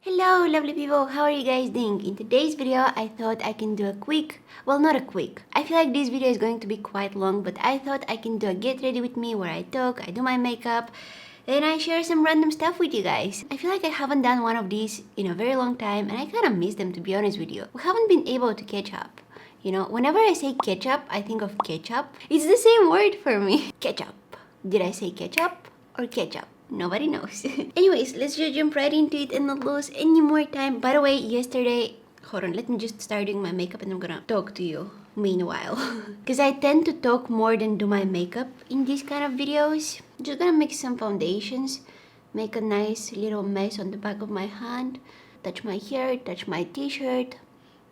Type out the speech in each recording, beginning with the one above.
Hello lovely people, how are you guys doing? In today's video, I thought I can do a quick, well not a quick, I feel like this video is going to be quite long, but I thought I can do a get ready with me where I talk, I do my makeup, and I share some random stuff with you guys. I feel like I haven't done one of these in a very long time and I kind of miss them, to be honest with you. We haven't been able to catch up. You know, whenever I say ketchup, I think of ketchup. It's the same word for me. Ketchup. Did I say ketchup or ketchup? Nobody knows. Anyways, let's just jump right into it and not lose any more time. By the way, yesterday, hold on, let me just start doing my makeup and I'm gonna talk to you meanwhile. Because I tend to talk more than do my makeup in these kind of videos. I'm just gonna mix some foundations, make a nice little mess on the back of my hand, touch my hair, touch my t-shirt,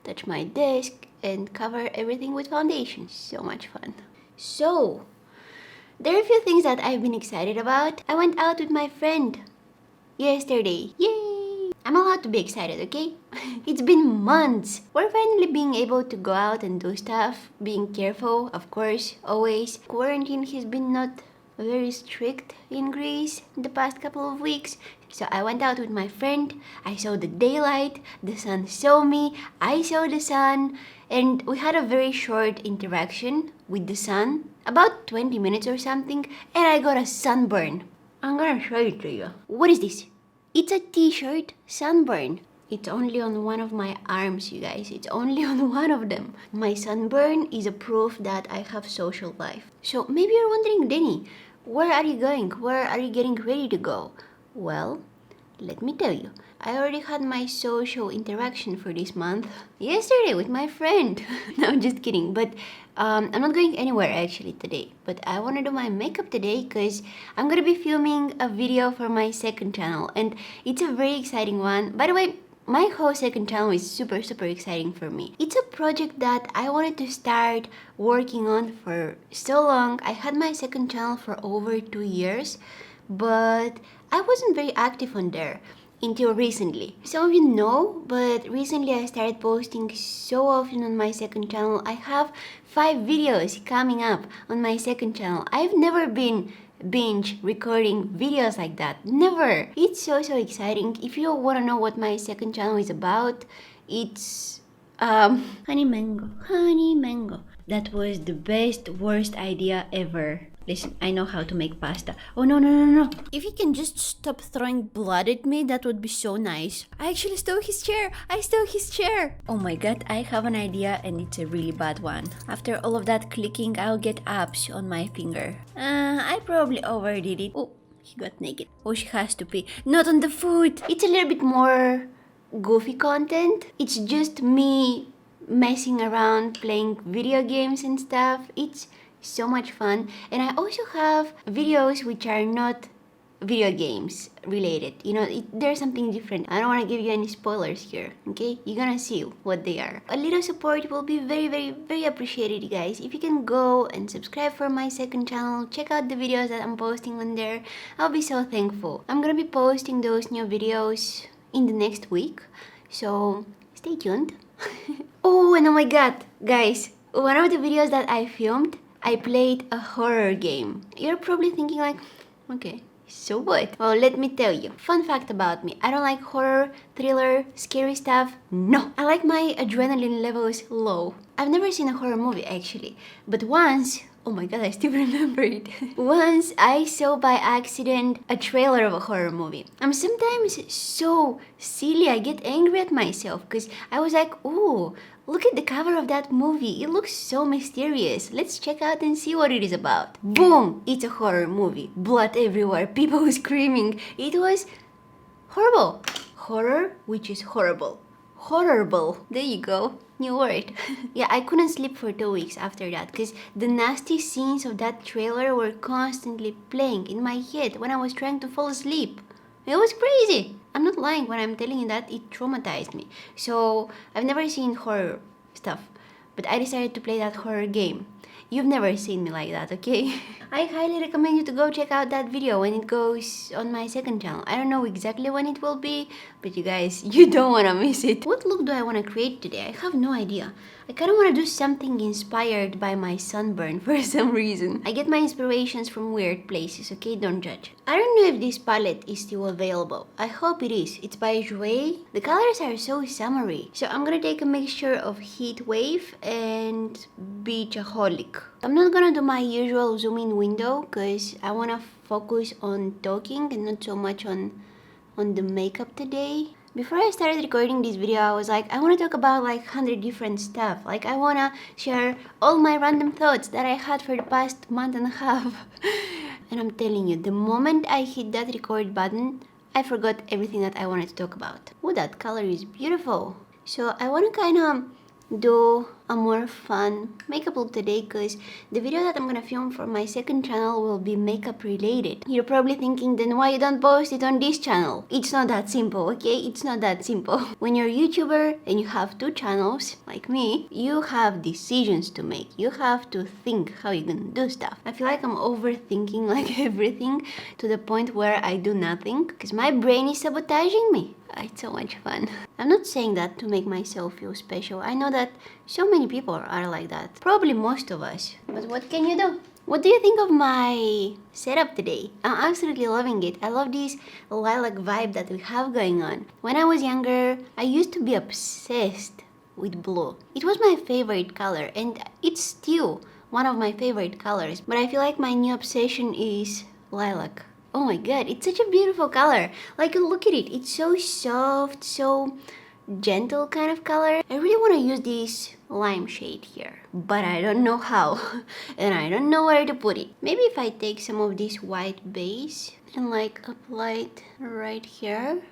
touch my desk, and cover everything with foundation. So much fun. So, there are a few things that I've been excited about. I went out with my friend yesterday. Yay! I'm allowed to be excited, okay? It's been months. We're finally being able to go out and do stuff. Being careful, of course, always. Quarantine has been not very strict in Greece the past couple of weeks. So I went out with my friend. I saw the daylight. The sun saw me. I saw the sun. And we had a very short interaction with the sun, about 20 minutes or something, and I got a sunburn. I'm gonna show it to you. What is this? It's a t-shirt sunburn. It's only on one of my arms, you guys. It's only on one of them. My sunburn is a proof that I have social life. So maybe you're wondering, Denny, where are you going? Where are you getting ready to go? Well, let me tell you. I already had my social interaction for this month yesterday with my friend. No, I'm just kidding. But I'm not going anywhere actually today. But I want to do my makeup today because I'm going to be filming a video for my second channel. And it's a very exciting one. By the way, my whole second channel is super exciting for me. It's a project that I wanted to start working on for so long. I had my second channel for over 2 years. But I wasn't very active on there until recently. Some of you know, but recently I started posting so often on my second channel. I have 5 videos coming up on my second channel. I've never been binge recording videos like that. Never. It's so exciting. If you want to know what my second channel is about, it's honey mango. That was the best worst idea ever. Listen, I know how to make pasta. Oh, no. If he can just stop throwing blood at me, that would be so nice. I actually stole his chair. I stole his chair. Oh my god, I have an idea and it's a really bad one. After all of that clicking, I'll get abs on my finger. I probably overdid it. Oh, he got naked. Oh, she has to pee. Not on the foot. It's a little bit more goofy content. It's just me messing around, playing video games and stuff. It's so much fun. And I also have videos which are not video games related. You know, there's something different. I don't want to give you any spoilers here, okay? You're gonna see what they are. A little support will be very appreciated, you guys. If you can go and subscribe for my second channel, check out the videos that I'm posting on there. I'll be so thankful. I'm gonna be posting those new videos in the next week, so stay tuned. Oh, and oh my god, guys, one of the videos that I filmed, I played a horror game. You're probably thinking like, okay, so what? Well, let me tell you. Fun fact about me. I don't like horror, thriller, scary stuff. No. I like my adrenaline levels low. I've never seen a horror movie actually. But once, oh my god, I still remember it. Once I saw by accident a trailer of a horror movie. I'm sometimes so silly, I get angry at myself because I was like, ooh, look at the cover of that movie. It looks so mysterious. Let's check out and see what it is about. Boom! It's a horror movie. Blood everywhere. People screaming. It was horrible. Horror, which is horrible. Horrible. There you go. New word. Yeah, I couldn't sleep for 2 weeks after that because the nasty scenes of that trailer were constantly playing in my head when I was trying to fall asleep. It was crazy. I'm not lying when I'm telling you that it traumatized me. So I've never seen horror stuff, but I decided to play that horror game. You've never seen me like that, okay? I highly recommend you to go check out that video when it goes on my second channel. I don't know exactly when it will be, but you guys, you don't want to miss it. What look do I want to create today? I have no idea. I kind of want to do something inspired by my sunburn for some reason. I get my inspirations from weird places, okay? Don't judge. I don't know if this palette is still available. I hope it is. It's by Yayy. The colors are so summery. So I'm gonna take a mixture of Heat Wave and Beachaholic. I'm not gonna do my usual zoom in window because I wanna focus on talking and not so much on the makeup today. Before I started recording this video, I was like, I want to talk about like 100 different stuff. Like, I want to share all my random thoughts that I had for the past month and a half. And I'm telling you, the moment I hit that record button, I forgot everything that I wanted to talk about. Oh, that color is beautiful. So I want to kind of do a more fun makeup look today because the video that I'm gonna film for my second channel will be makeup related. You're probably thinking, then why you don't post it on this channel? It's not that simple, okay? It's not that simple. When you're a YouTuber and you have two channels, like me, you have decisions to make. You have to think how you're gonna do stuff. I feel like I'm overthinking like everything to the point where I do nothing because my brain is sabotaging me. It's so much fun. I'm not saying that to make myself feel special. I know that so many people are like that. Probably most of us. But what can you do? What do you think of my setup today? I'm absolutely loving it. I love this lilac vibe that we have going on. When I was younger, I used to be obsessed with blue. It was my favorite color and it's still one of my favorite colors. But I feel like my new obsession is lilac. Oh my god, it's such a beautiful color. Like, look at it. It's so soft, so gentle kind of color. I really want to use this lime shade here, but I don't know how. And I don't know where to put it. Maybe if I take some of this white base and like apply it right here.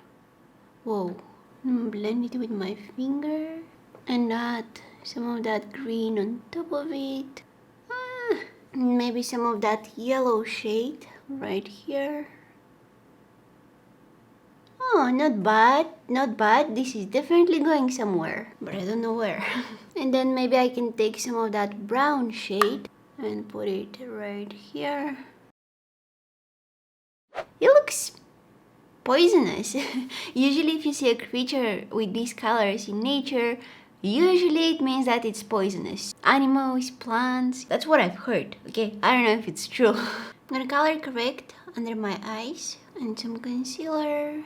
Whoa. Blend it with my finger. And add some of that green on top of it. Maybe some of that yellow shade right here. Oh, not bad, not bad. This is definitely going somewhere, but I don't know where. And then maybe I can take some of that brown shade and put it right here. It looks poisonous. Usually if you see a creature with these colors in nature, usually it means that it's poisonous. Animals, plants, that's what I've heard, okay? I don't know if it's true. I'm gonna color correct under my eyes and some concealer.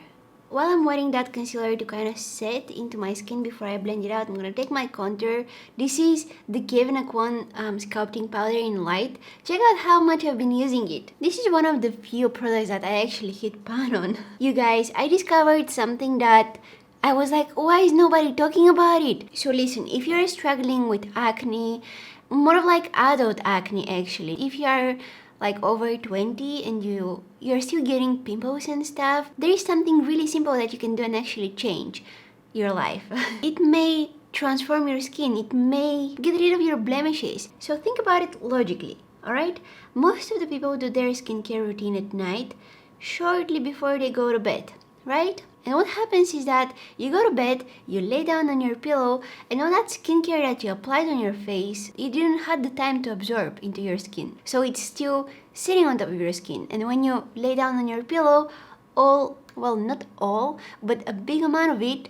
While I'm waiting that concealer to kind of set into my skin before I blend it out, I'm gonna take my contour. This is the Kevin Aquan sculpting powder in light. Check out how much I've been using it. This is one of the few products that I actually hit pan on. You guys, I discovered something that I was like, why is nobody talking about it? So listen, if you're struggling with acne, more of like adult acne actually, if you are like over 20 and you're still getting pimples and stuff, there is something really simple that you can do and actually change your life. It may transform your skin, it may get rid of your blemishes. So think about it logically, alright? Most of the people do their skincare routine at night, shortly before they go to bed, right? And what happens is that you go to bed, you lay down on your pillow, and all that skincare that you applied on your face, you didn't have the time to absorb into your skin. So it's still sitting on top of your skin. And when you lay down on your pillow, well, not all, but a big amount of it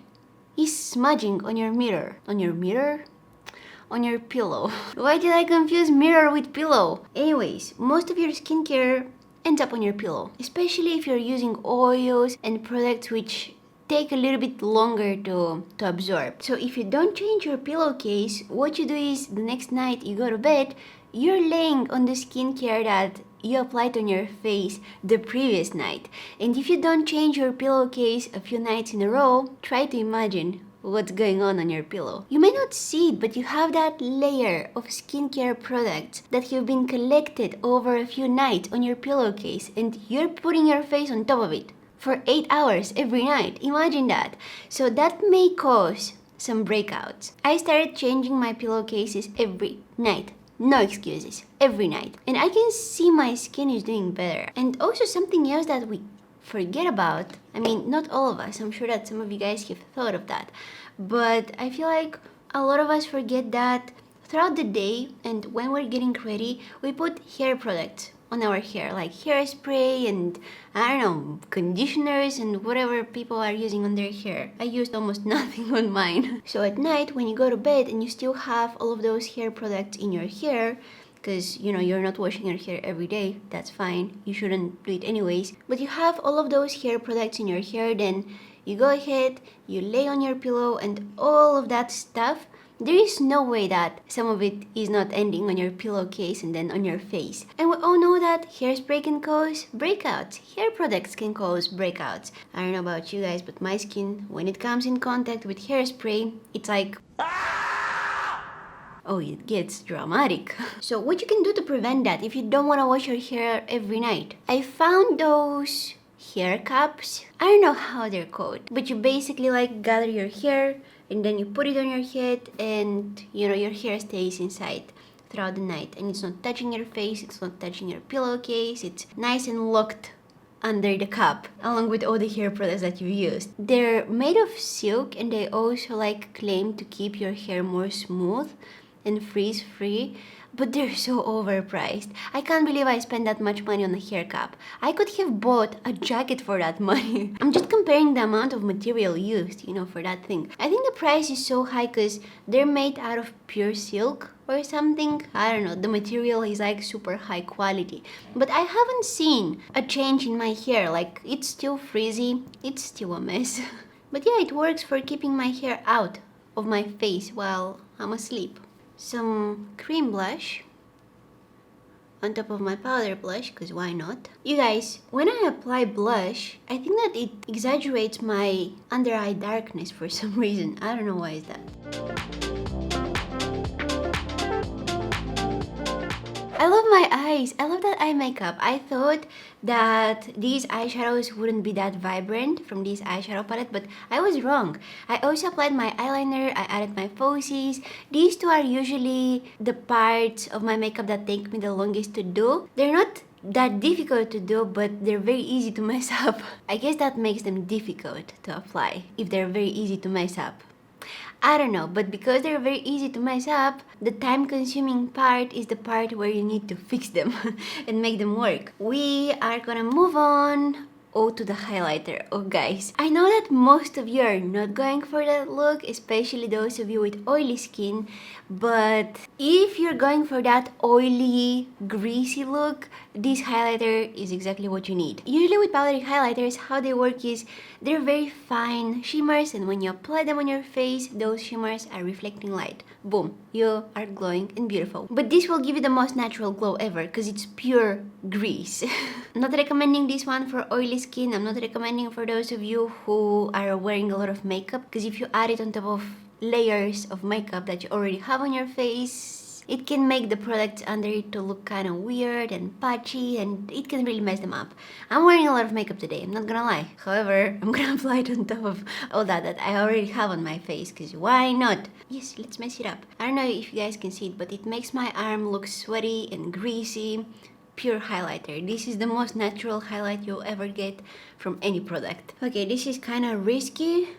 is smudging on your mirror. On your mirror? On your pillow. Why did I confuse mirror with pillow? Anyways, most of your skincare ends up on your pillow, especially if you're using oils and products which take a little bit longer to absorb. So if you don't change your pillowcase, what you do is the next night you go to bed, you're laying on the skincare that you applied on your face the previous night. And if you don't change your pillowcase a few nights in a row, try to imagine what's going on your pillow. You may not see it, but you have that layer of skincare products that have been collected over a few nights on your pillowcase, and you're putting your face on top of it for 8 hours every night. Imagine that. So that may cause some breakouts. I started changing my pillowcases every night. No excuses. Every night. And I can see my skin is doing better. And also something else that we forget about, I mean, not all of us, I'm sure that some of you guys have thought of that, but I feel like a lot of us forget that throughout the day and when we're getting ready, we put hair products on our hair, like hairspray and I don't know, conditioners and whatever people are using on their hair. I used almost nothing on mine. So at night when you go to bed and you still have all of those hair products in your hair, because you know you're not washing your hair every day, that's fine, you shouldn't do it anyways, but you have all of those hair products in your hair, then you go ahead, you lay on your pillow and all of that stuff, there is no way that some of it is not ending on your pillowcase and then on your face. And we all know that hairspray can cause breakouts. Hair products can cause breakouts. I don't know about you guys, but my skin, when it comes in contact with hairspray, it's like... oh, it gets dramatic. So what you can do to prevent that if you don't want to wash your hair every night? I found those hair caps. I don't know how they're called, but you basically like gather your hair and then you put it on your head and you know your hair stays inside throughout the night and it's not touching your face, it's not touching your pillowcase, it's nice and locked under the cup along with all the hair products that you used. They're made of silk and they also like claim to keep your hair more smooth and frizz free, but they're so overpriced. I can't believe I spent that much money on a hair cap. I could have bought a jacket for that money. I'm just comparing the amount of material used, you know, for that thing. I think the price is so high because they're made out of pure silk or something. I don't know, the material is like super high quality. But I haven't seen a change in my hair, like it's still frizzy, it's still a mess. But yeah, it works for keeping my hair out of my face while I'm asleep. Some cream blush on top of my powder blush, because why not? You guys, when I apply blush, I think that it exaggerates my under eye darkness for some reason. I don't know why is that. I love my eyes. I love that eye makeup. I thought that these eyeshadows wouldn't be that vibrant from this eyeshadow palette, but I was wrong. I also applied my eyeliner, I added my falsies. These two are usually the parts of my makeup that take me the longest to do. They're not that difficult to do, but they're very easy to mess up. I guess that makes them difficult to apply, if they're very easy to mess up. I don't know, but because they're very easy to mess up, the time-consuming part is the part where you need to fix them and make them work. We are gonna move on. Oh, to the highlighter. Oh guys, I know that most of you are not going for that look, especially those of you with oily skin, but if you're going for that oily, greasy look, this highlighter is exactly what you need. Usually with powdery highlighters, how they work is they're very fine shimmers, and when you apply them on your face, those shimmers are reflecting light. Boom, you are glowing and beautiful. But this will give you the most natural glow ever because it's pure grease. I'm not recommending this one for oily skin. I'm not recommending for those of you who are wearing a lot of makeup, because if you add it on top of layers of makeup that you already have on your face, it can make the products under it to look kind of weird and patchy, and it can really mess them up. I'm wearing a lot of makeup today, I'm not gonna lie. However, I'm gonna apply it on top of all that I already have on my face, because why not? Yes, let's mess it up. I don't know if you guys can see it, but it makes my arm look sweaty and greasy. Pure highlighter. This is the most natural highlight you'll ever get from any product. Okay, this is kind of risky.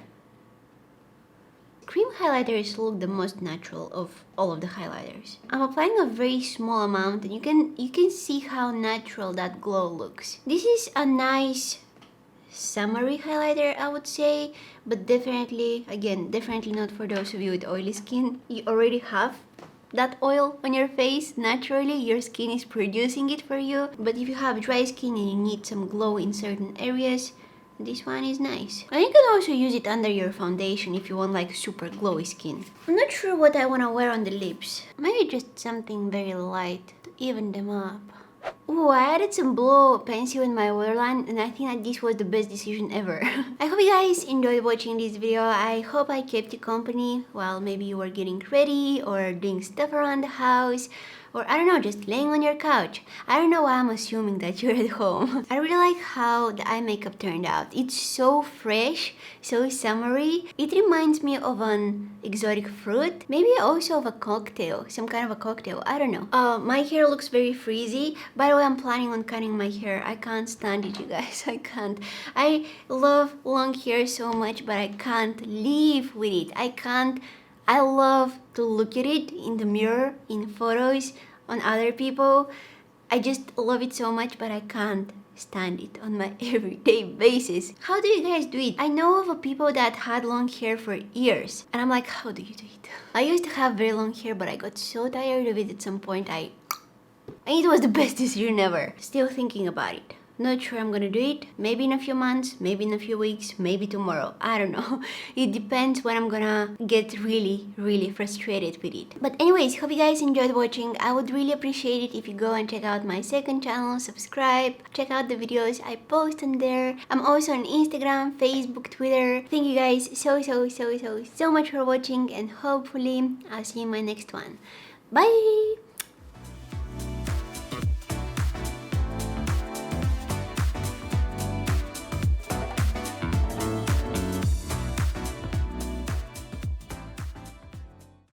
Cream highlighters look the most natural of all of the highlighters. I'm applying a very small amount and you can see how natural that glow looks. This is a nice summery highlighter, I would say, but definitely, again, definitely not for those of you with oily skin. You already have that oil on your face naturally, your skin is producing it for you. But if you have dry skin and you need some glow in certain areas, this one is nice. And you can also use it under your foundation if you want like super glowy skin. I'm not sure what I want to wear on the lips. Maybe just something very light to even them up. Ooh, I added some blue pencil in my waterline and I think that this was the best decision ever. I hope you guys enjoyed watching this video. I hope I kept you company while maybe you were getting ready or doing stuff around the house, or I don't know, just laying on your couch. I don't know why I'm assuming that you're at home. I really like how the eye makeup turned out. It's so fresh, so summery. It reminds me of an exotic fruit, maybe also of a cocktail, some kind of a cocktail, I don't know. My hair looks very frizzy. By the way, I'm planning on cutting my hair. I can't stand it, you guys, I can't. I love long hair so much, but I can't live with it. I can't I love to look at it in the mirror, in photos, on other people. I just love it so much, but I can't stand it on my everyday basis. How do you guys do it? I know of a people that had long hair for years, and I'm like, how do you do it? I used to have very long hair, but I got so tired of it at some point. And it was the best decision ever. Still thinking about it. Not sure I'm gonna do it. Maybe in a few months, maybe in a few weeks, maybe tomorrow. I don't know. It depends when I'm gonna get really frustrated with it. But anyways, hope you guys enjoyed watching. I would really appreciate it if you go and check out my second channel, subscribe, check out the videos I post on there. I'm also on Instagram, Facebook, Twitter. Thank you guys so much for watching, and hopefully I'll see you in my next one. Bye!